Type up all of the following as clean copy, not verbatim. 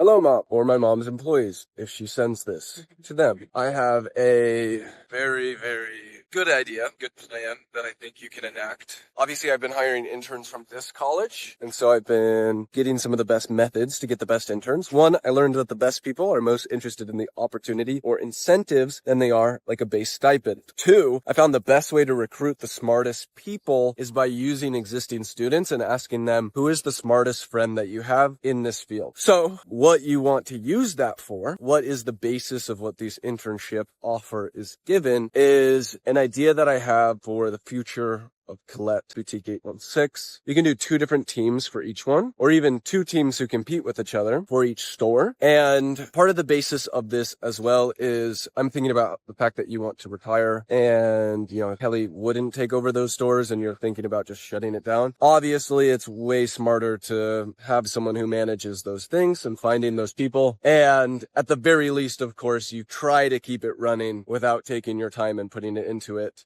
Hello, Mom, or my mom's employees, if she sends this to them. I have a very, very good idea, good plan that I think you can enact. Obviously, I've been hiring interns from this college, and so I've been getting some of the best methods to get the best interns. One, I learned that the best people are most interested in the opportunity or incentives than they are like a base stipend. Two, I found the best way to recruit the smartest people is by using existing students and asking them, who is the smartest friend that you have in this field? So what you want to use that for, what is the basis of what these internship offer is given, is an idea that I have for the future of Colette Boutique 816. You can do 2 different teams for each one, or even 2 teams who compete with each other for each store. And part of the basis of this as well is I'm thinking about the fact that you want to retire and, Kelly wouldn't take over those stores and you're thinking about just shutting it down. Obviously, it's way smarter to have someone who manages those things and finding those people. And at the very least, of course, you try to keep it running without taking your time and putting it into it.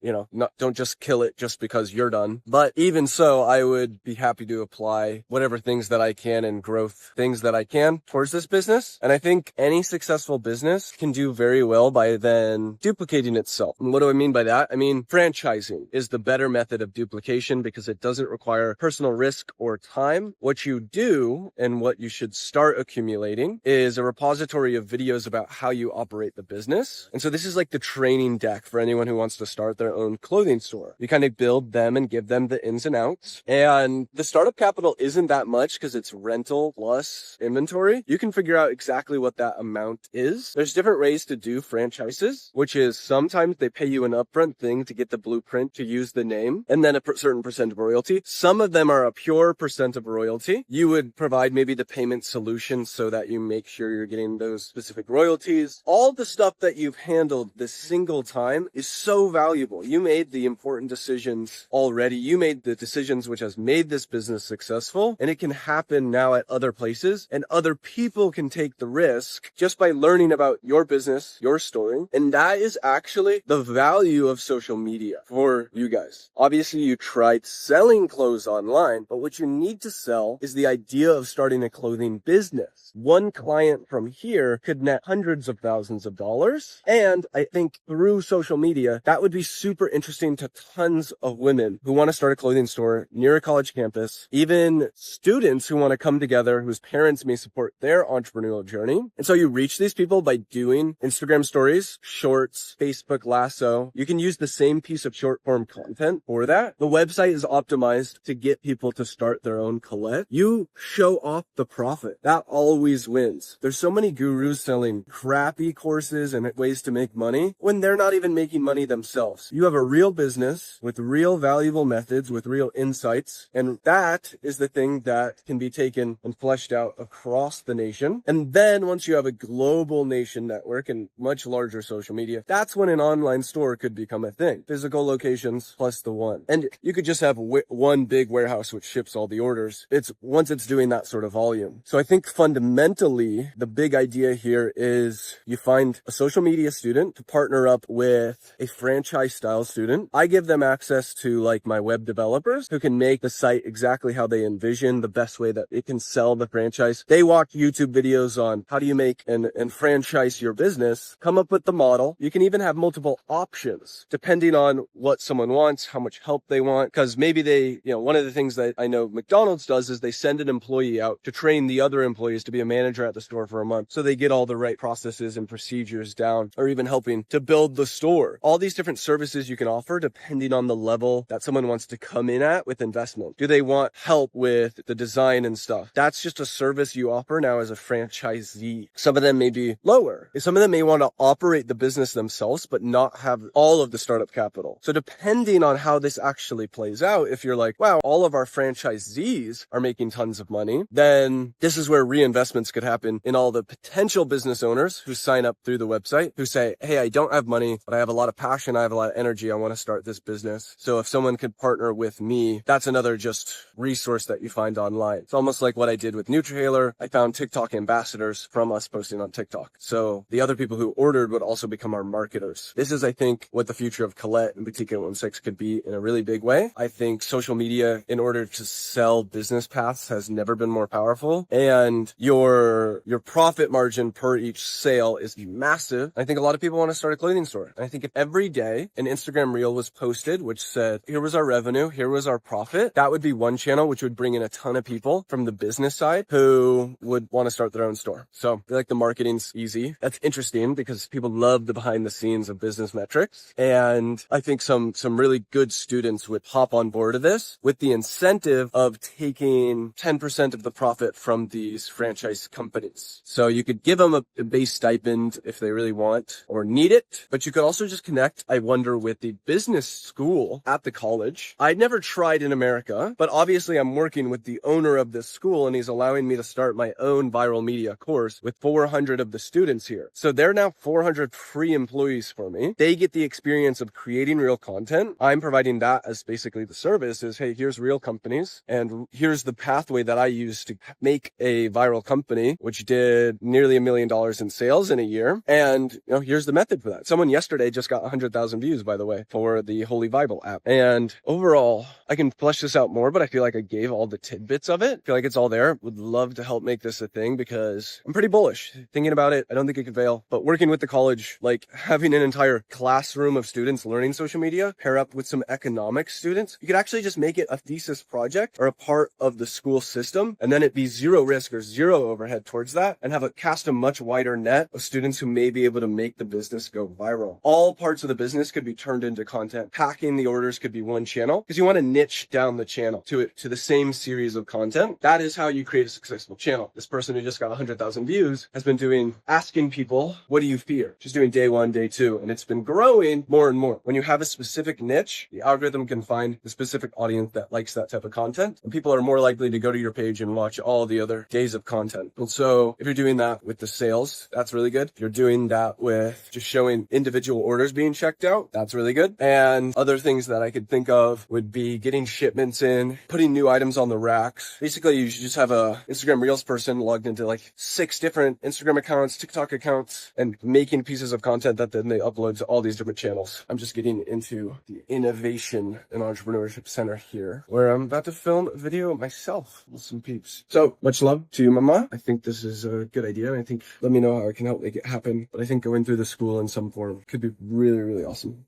Don't just kill it just because you're done. But even so, I would be happy to apply whatever things that I can and growth things that I can towards this business. And I think any successful business can do very well by then duplicating itself. And what do I mean by that? I mean, franchising is the better method of duplication because it doesn't require personal risk or time. What you do and what you should start accumulating is a repository of videos about how you operate the business. And so this is like the training deck for anyone who wants to start their own clothing store. You kind of build them and give them the ins and outs. And the startup capital isn't that much because it's rental plus inventory. You can figure out exactly what that amount is. There's different ways to do franchises, which is sometimes they pay you an upfront thing to get the blueprint to use the name and then a certain percent of royalty. Some of them are a pure percent of royalty. You would provide maybe the payment solution so that you make sure you're getting those specific royalties. All the stuff that you've handled this single time is so valuable. You made the important decisions already. You made the decisions which has made this business successful, and it can happen now at other places, and other people can take the risk just by learning about your business, your story. And that is actually the value of social media for you guys. Obviously, you tried selling clothes online, but what you need to sell is the idea of starting a clothing business. One client from here could net hundreds of thousands of dollars. And I think through social media, that would be super interesting to tons of women who want to start a clothing store near a college campus, even students who want to come together whose parents may support their entrepreneurial journey. And so you reach these people by doing Instagram stories, shorts, Facebook lasso. You can use the same piece of short form content for that. The website is optimized to get people to start their own Colette. You show off the profit. That always wins. There's so many gurus selling crappy courses and ways to make money when they're not even making money themselves. You have a real business with real valuable methods, with real insights, and that is the thing that can be taken and fleshed out across the nation. And then once you have a global nation network and much larger social media, that's when an online store could become a thing. Physical locations plus the one. And you could just have one big warehouse which ships all the orders. Once it's doing that sort of volume. So I think fundamentally, the big idea here is you find a social media student to partner up with a franchise style student. I give them access to like my web developers who can make the site exactly how they envision, the best way that it can sell the franchise. They watch YouTube videos on how do you make and franchise your business, come up with the model. You can even have multiple options depending on what someone wants, how much help they want. Because maybe one of the things that I know McDonald's does is they send an employee out to train the other employees to be a manager at the store for a month. So they get all the right processes and procedures down, or even helping to build the store. All these different services you can offer depending on the level that someone wants to come in at with investment. Do they want help with the design and stuff? That's just a service you offer now as a franchisee. Some of them may be lower. Some of them may want to operate the business themselves, but not have all of the startup capital. So depending on how this actually plays out, if you're like, wow, all of our franchisees are making tons of money, then this is where reinvestments could happen in all the potential business owners who sign up through the website, who say, hey, I don't have money, but I have a lot of passion. I have a lot of energy. I want to start this business. So if someone could partner with me, that's another just resource that you find online. It's almost like what I did with Nutrihailer. I found TikTok ambassadors from us posting on TikTok. So the other people who ordered would also become our marketers. This is, I think, what the future of Colette and Boutique 816 could be in a really big way. I think social media, in order to sell business paths, has never been more powerful. And your profit margin per each sale is massive. I think a lot of people want to start a clothing store. And I think if every day an Instagram reel was posted, which said, here was our revenue, here was our profit, that would be one channel, which would bring in a ton of people from the business side who would want to start their own store. So I feel like the marketing's easy. That's interesting because people love the behind the scenes of business metrics. And I think some really good students would hop on board of this with the incentive of taking 10% of the profit from these franchise companies. So you could give them a base stipend if they really want or need it, but you could also just connect, I wonder, with the business school at the college. I'd never tried in America, but obviously I'm working with the owner of this school and he's allowing me to start my own viral media course with 400 of the students here. So they're now 400 free employees for me. They get the experience of creating real content. I'm providing that as basically the service is, hey, here's real companies and here's the pathway that I use to make a viral company, which did nearly $1 million in sales in a year. And here's the method for that. Someone yesterday just got 100,000 views, by the way, for the Holy Bible app. And overall, I can flesh this out more, but I feel like I gave all the tidbits of it. I feel like it's all there. Would love to help make this a thing because I'm pretty bullish. Thinking about it, I don't think it could fail. But working with the college, like having an entire classroom of students learning social media, pair up with some economics students, you could actually just make it a thesis project or a part of the school system. And then it'd be zero risk or zero overhead towards that and have it cast a much wider net of students who may be able to make the business go viral. All parts of the business could be turned into content. Packing the orders could be one channel because you want to niche down the channel to the same series of content. That is how you create a successful channel. This person who just got 100,000 views has been asking people, what do you fear? She's doing day 1, day 2, and it's been growing more and more. When you have a specific niche, the algorithm can find the specific audience that likes that type of content, and people are more likely to go to your page and watch all the other days of content. And so if you're doing that with the sales, that's really good. If you're doing that with just showing individual orders being checked out, that's really good. And other things that I could think of would be getting shipments in, putting new items on the racks. Basically, you should just have a Instagram Reels person logged into like 6 different Instagram accounts, TikTok accounts, and making pieces of content that then they upload to all these different channels. I'm just getting into the Innovation and Entrepreneurship Center here, where I'm about to film a video myself with some peeps. So much love to you, Mama. I think this is a good idea. I think let me know how I can help make it happen. But I think going through the school in some form could be really, really awesome.